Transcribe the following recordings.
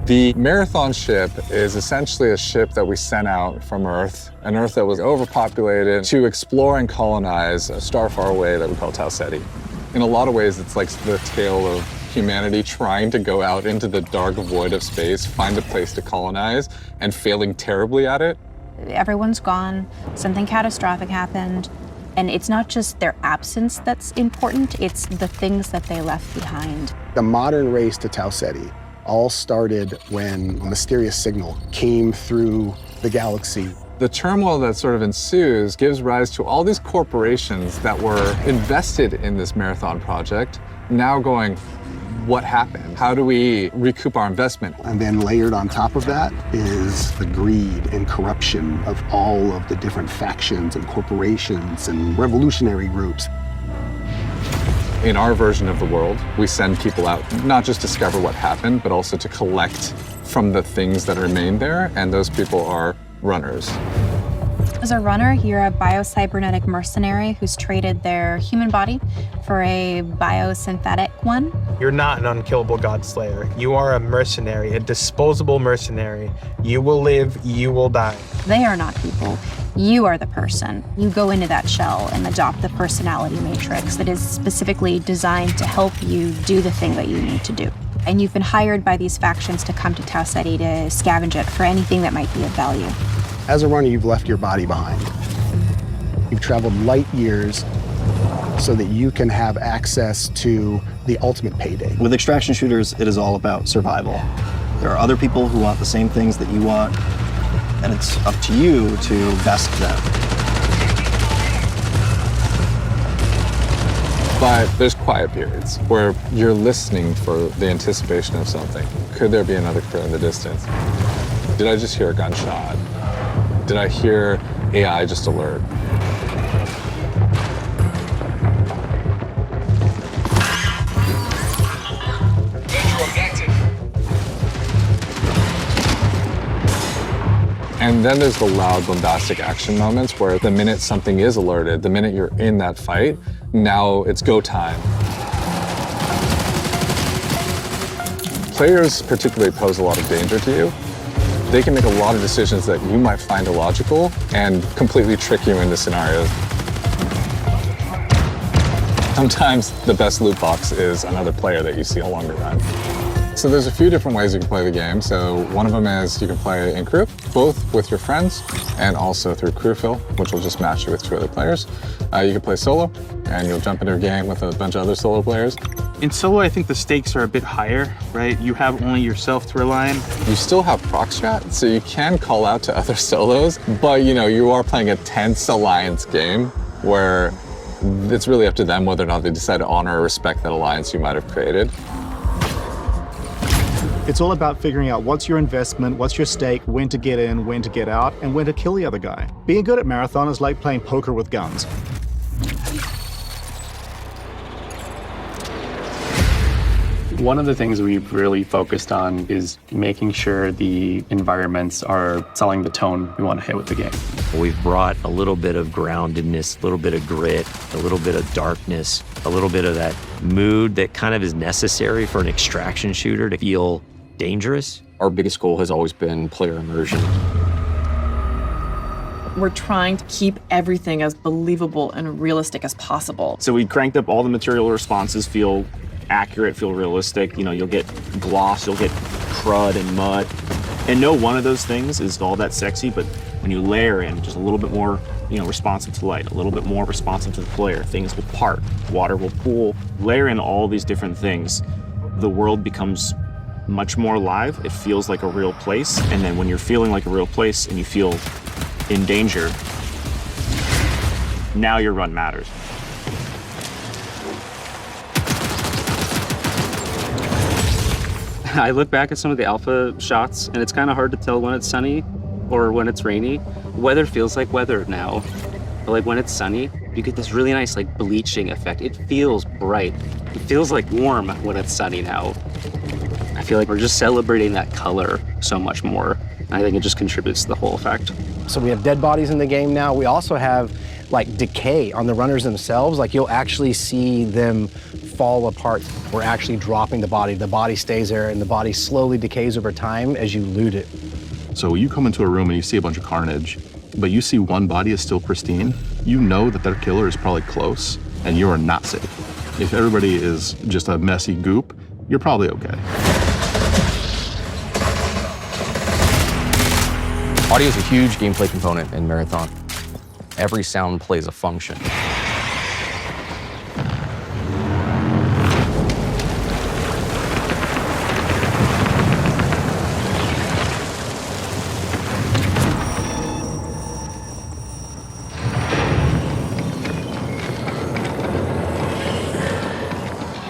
The Marathon ship is essentially a ship that we sent out from Earth, an Earth that was overpopulated, to explore and colonize a star far away that we call Tau Ceti. In a lot of ways, it's like the tale of humanity trying to go out into the dark void of space, find a place to colonize, and failing terribly at it. Everyone's gone, something catastrophic happened, and it's not just their absence that's important, it's the things that they left behind. The modern race to Tau Ceti all started when a mysterious signal came through the galaxy. The turmoil that sort of ensues gives rise to all these corporations that were invested in this Marathon project, now going, what happened? How do we recoup our investment? And then layered on top of that is the greed and corruption of all of the different factions and corporations and revolutionary groups. In our version of the world, we send people out not just to discover what happened, but also to collect from the things that remain there, and those people are runners. As a runner, you're a biocybernetic mercenary who's traded their human body for a biosynthetic one. You're not an unkillable god slayer. You are a mercenary, a disposable mercenary. You will live, you will die. They are not people. You are the person. You go into that shell and adopt the personality matrix that is specifically designed to help you do the thing that you need to do. And you've been hired by these factions to come to Tau Ceti to scavenge it for anything that might be of value. As a runner, you've left your body behind. You've traveled light years so that you can have access to the ultimate payday. With extraction shooters, it is all about survival. There are other people who want the same things that you want, and it's up to you to best them. But there's quiet periods where you're listening for the anticipation of something. Could there be another crew in the distance? Did I just hear a gunshot? Did I hear AI just alert? And then there's the loud, bombastic action moments where the minute something is alerted, the minute you're in that fight, now it's go time. Players particularly pose a lot of danger to you. They can make a lot of decisions that you might find illogical and completely trick you into scenarios. Sometimes the best loot box is another player that you see along the run. So there's a few different ways you can play the game. So one of them is you can play in crew, both with your friends and also through crew fill, which will just match you with 2 other players. You can play solo, and you'll jump into a game with a bunch of other solo players. In solo, I think the stakes are a bit higher, right? You have only yourself to rely on. You still have proc strat, so you can call out to other solos, but you are playing a tense alliance game where it's really up to them whether or not they decide to honor or respect that alliance you might have created. It's all about figuring out what's your investment, what's your stake, when to get in, when to get out, and when to kill the other guy. Being good at Marathon is like playing poker with guns. One of the things we've really focused on is making sure the environments are selling the tone we want to hit with the game. We've brought a little bit of groundedness, a little bit of grit, a little bit of darkness, a little bit of that mood that kind of is necessary for an extraction shooter to feel dangerous. Our biggest goal has always been player immersion. We're trying to keep everything as believable and realistic as possible. So we cranked up all the material responses, feel accurate, feel realistic. You'll get gloss, you'll get crud and mud. And no one of those things is all that sexy, but when you layer in just a little bit more, responsive to light, a little bit more responsive to the player, things will part, water will pool. Layer in all these different things, the world becomes much more alive. It feels like a real place. And then when you're feeling like a real place and you feel in danger, now your run matters. I look back at some of the alpha shots, and it's kind of hard to tell when it's sunny or when it's rainy. Weather feels like weather now. But like when it's sunny, you get this really nice bleaching effect. It feels bright. It feels warm when it's sunny now. I feel like we're just celebrating that color so much more. I think it just contributes to the whole effect. So we have dead bodies in the game now. We also have like decay on the runners themselves. Like you'll actually see them fall apart. We're actually dropping the body. The body stays there and the body slowly decays over time as you loot it. So you come into a room and you see a bunch of carnage, but you see one body is still pristine, you know that their killer is probably close and you are not safe. If everybody is just a messy goop, you're probably okay. Audio is a huge gameplay component in Marathon. Every sound plays a function.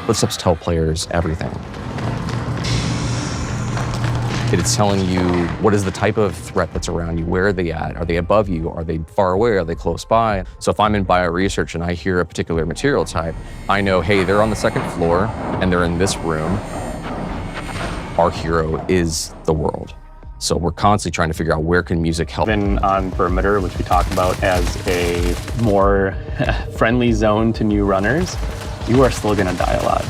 Footsteps tell players everything. It's telling you what is the type of threat that's around you, where are they at, are they above you, are they far away, are they close by? So if I'm in bioresearch and I hear a particular material type, I know, hey, they're on the second floor and they're in this room. Our hero is the world. So we're constantly trying to figure out where can music help. Been on perimeter, which we talk about as a more friendly zone to new runners. You are still gonna die a lot.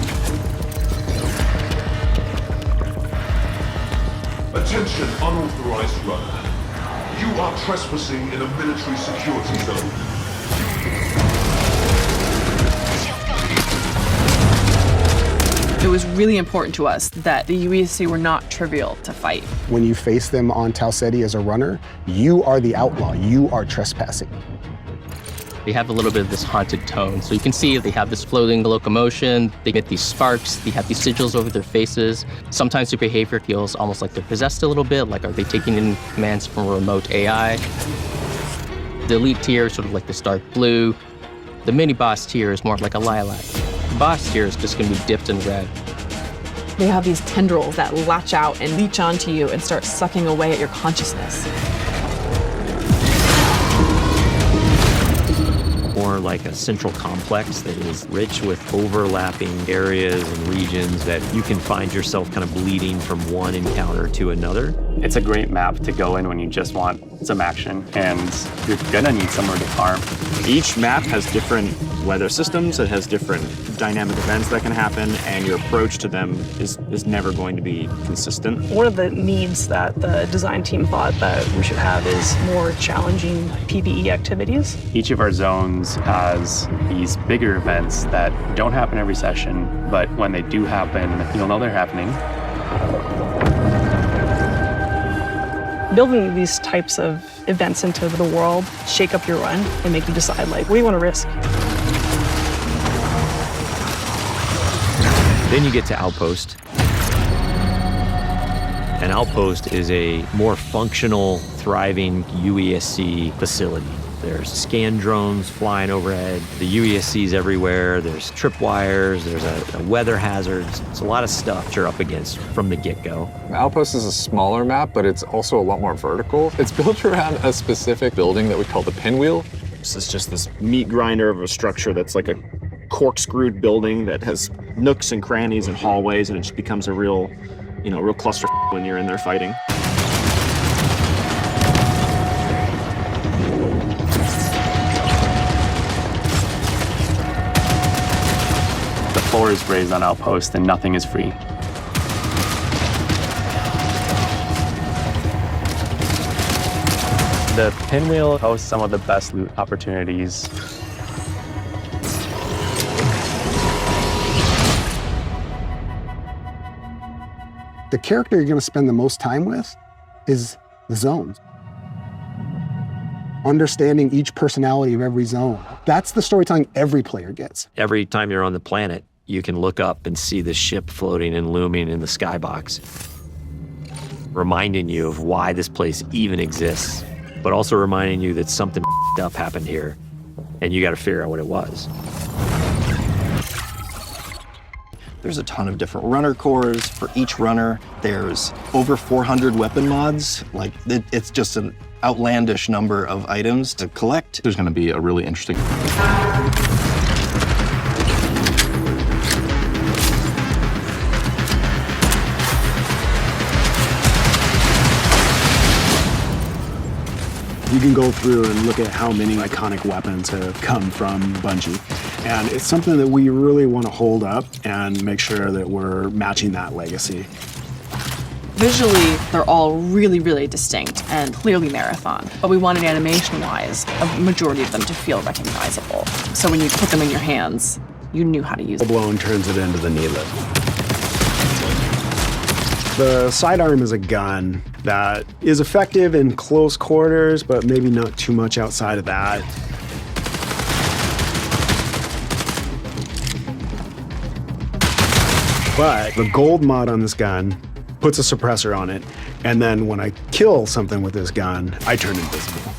Attention, unauthorized runner. You are trespassing in a military security zone. It was really important to us that the UESC were not trivial to fight. When you face them on Tau Ceti as a runner, you are the outlaw, you are trespassing. They have a little bit of this haunted tone. So you can see they have this floating locomotion, they get these sparks, they have these sigils over their faces. Sometimes their behavior feels almost like they're possessed a little bit, like are they taking in commands from a remote AI? The elite tier is sort of like this dark blue. The mini boss tier is more like a lilac. The boss tier is just gonna be dipped in red. They have these tendrils that latch out and leech onto you and start sucking away at your consciousness. More like a central complex that is rich with overlapping areas and regions that you can find yourself kind of bleeding from one encounter to another. It's a great map to go in when you just want some action, and you're gonna need somewhere to farm. Each map has different weather systems, it has different dynamic events that can happen, and your approach to them is never going to be consistent. One of the needs that the design team thought that we should have is more challenging PvE activities. Each of our zones has these bigger events that don't happen every session, but when they do happen, you'll know they're happening. Building these types of events into the world shake up your run and make you decide, like, what do you want to risk? Then you get to Outpost. An Outpost is a more functional, thriving UESC facility. There's scan drones flying overhead, the UESC's everywhere, there's tripwires, there's a weather hazards. It's a lot of stuff you're up against from the get-go. Outpost is a smaller map, but it's also a lot more vertical. It's built around a specific building that we call the pinwheel. This is just this meat grinder of a structure that's like a corkscrewed building that has nooks and crannies and hallways, and it just becomes a real, real cluster when you're in there fighting. The floor is raised on Outpost and nothing is free. The pinwheel hosts some of the best loot opportunities. The character you're going to spend the most time with is the zones. Understanding each personality of every zone. That's the storytelling every player gets. Every time you're on the planet, you can look up and see the ship floating and looming in the skybox, reminding you of why this place even exists, but also reminding you that something up happened here, and you got to figure out what it was. There's a ton of different runner cores for each runner. There's over 400 weapon mods. Like, it's just an outlandish number of items to collect. There's going to be a really interesting You can go through and look at how many iconic weapons have come from Bungie. And it's something that we really want to hold up and make sure that we're matching that legacy. Visually, they're all really, really distinct and clearly Marathon, but we wanted animation-wise a majority of them to feel recognizable. So when you put them in your hands, you knew how to use them. Blown turns it into the knee lift. The sidearm is a gun that is effective in close quarters, but maybe not too much outside of that. But the gold mod on this gun puts a suppressor on it, and then when I kill something with this gun, I turn invisible.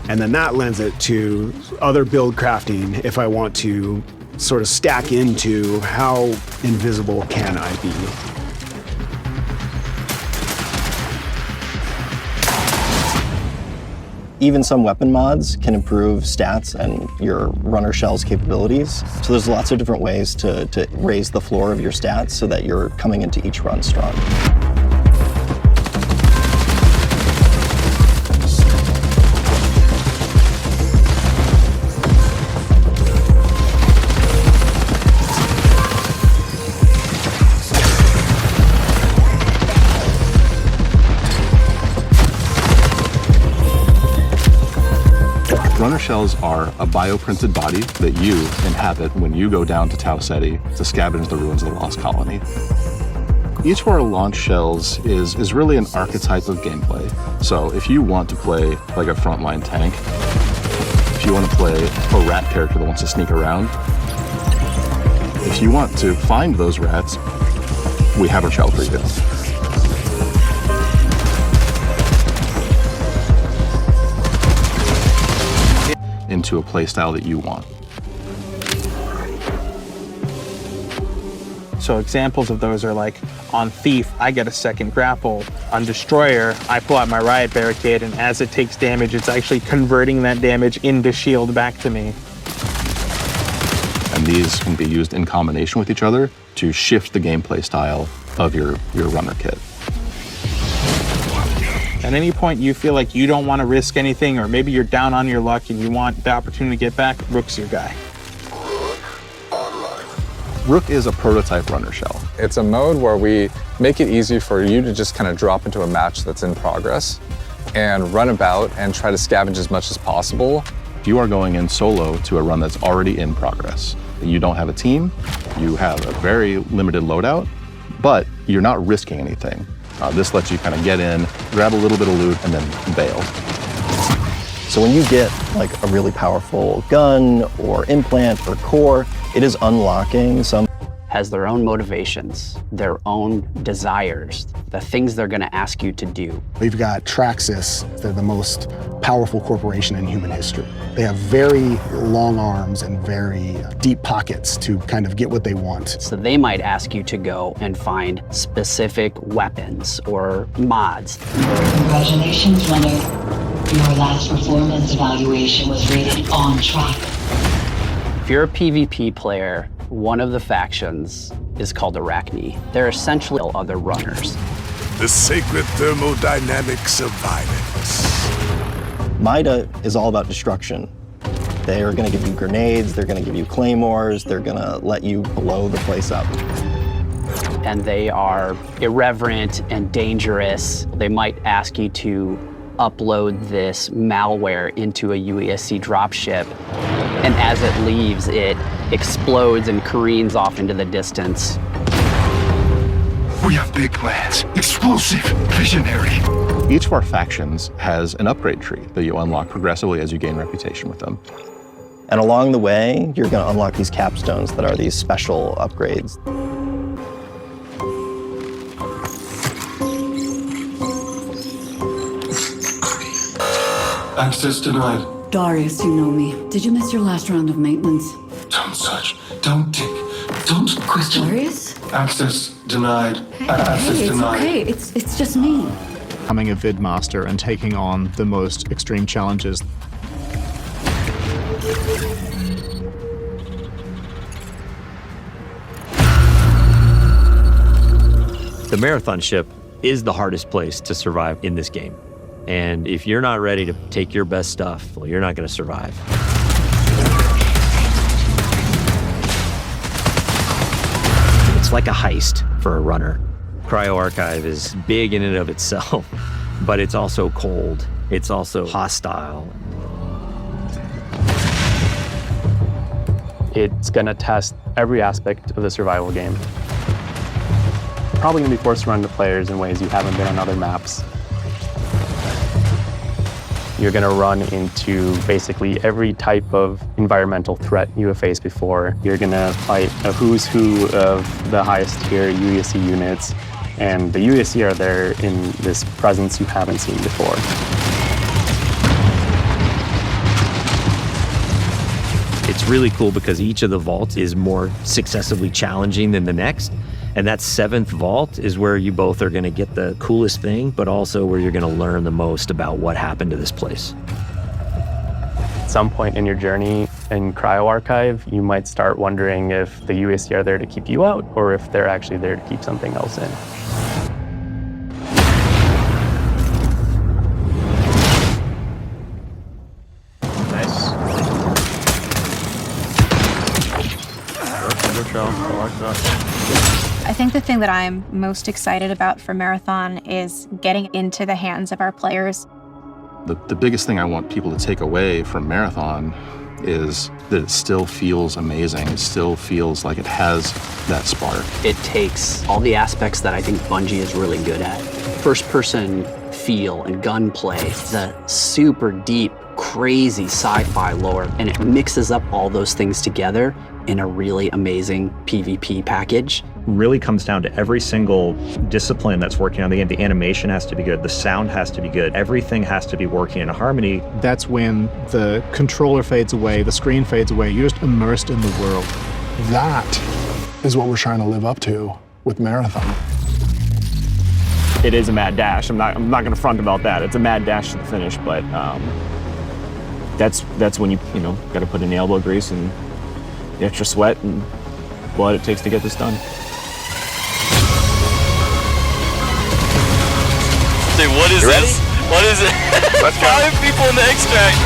And then that lends it to other build crafting if I want to sort of stack into how invisible can I be. Even some weapon mods can improve stats and your runner shell's capabilities. So there's lots of different ways to raise the floor of your stats so that you're coming into each run strong. Runner shells are a bioprinted body that you inhabit when you go down to Tau Ceti to scavenge the ruins of the Lost Colony. Each of our launch shells is really an archetype of gameplay. So if you want to play like a frontline tank, if you want to play a rat character that wants to sneak around, if you want to find those rats, we have a shell for you. Into a playstyle that you want. So examples of those are like, on Thief, I get a second grapple. On Destroyer, I pull out my Riot Barricade, and as it takes damage, it's actually converting that damage into shield back to me. And these can be used in combination with each other to shift the gameplay style of your runner kit. At any point you feel like you don't want to risk anything, or maybe you're down on your luck and you want the opportunity to get back, Rook's your guy. Rook is a prototype runner shell. It's a mode where we make it easy for you to just kind of drop into a match that's in progress and run about and try to scavenge as much as possible. You are going in solo to a run that's already in progress. You don't have a team, you have a very limited loadout, but you're not risking anything. This lets you kind of get in, grab a little bit of loot, and then bail. So when you get like a really powerful gun or implant or core, it is unlocking some. Has their own motivations, their own desires, the things they're going to ask you to do. We've got Traxxas. They're the most powerful corporation in human history. They have very long arms and very deep pockets to kind of get what they want. So they might ask you to go and find specific weapons or mods. Congratulations, runner. Your last performance evaluation was rated on track. If you're a PvP player, one of the factions is called Arachne. They're essentially other runners. The sacred thermodynamics of violence. Mida is all about destruction. They are going to give you grenades, they're going to give you claymores, they're going to let you blow the place up. And they are irreverent and dangerous. They might ask you to upload this malware into a UESC dropship, and as it leaves, it explodes and careens off into the distance. We have big plans. Explosive, visionary. Each of our factions has an upgrade tree that you unlock progressively as you gain reputation with them. And along the way, you're going to unlock these capstones that are these special upgrades. Access denied. Darius, you know me. Did you miss your last round of maintenance? Don't search. Don't dig. Don't question. Darius? Access denied. Access Hey, it's denied. okay. It's just me. Becoming a vid master and taking on the most extreme challenges. The Marathon ship is the hardest place to survive in this game. And if you're not ready to take your best stuff, well, you're not going to survive. It's like a heist for a runner. Cryo Archive is big in and of itself, but it's also cold. It's also hostile. It's gonna test every aspect of the survival game. Probably gonna be forced to run to players in ways you haven't been on other maps. You're gonna run into basically every type of environmental threat you have faced before. You're gonna fight a who's who of the highest tier UESC units, and the UESC are there in this presence you haven't seen before. It's really cool because each of the vaults is more successively challenging than the next. And that 7th vault is where you both are going to get the coolest thing, but also where you're going to learn the most about what happened to this place. At some point in your journey in Cryo Archive, you might start wondering if the UESC are there to keep you out or if they're actually there to keep something else in. I think the thing that I'm most excited about for Marathon is getting into the hands of our players. The biggest thing I want people to take away from Marathon is that it still feels amazing. It still feels like it has that spark. It takes all the aspects that I think Bungie is really good at. First-person feel and gunplay, the super deep, crazy sci-fi lore, and it mixes up all those things together in a really amazing PvP package. Really comes down to every single discipline that's working on the game. The animation has to be good, the sound has to be good, everything has to be working in harmony. That's when the controller fades away, the screen fades away, you're just immersed in the world. That is what we're trying to live up to with Marathon. It is a mad dash. I'm not going to front about that. It's a mad dash to the finish, but that's when you got to put in the elbow grease and the extra sweat and blood it takes to get this done. Dude, what is this? What is it? 5 people in the extract.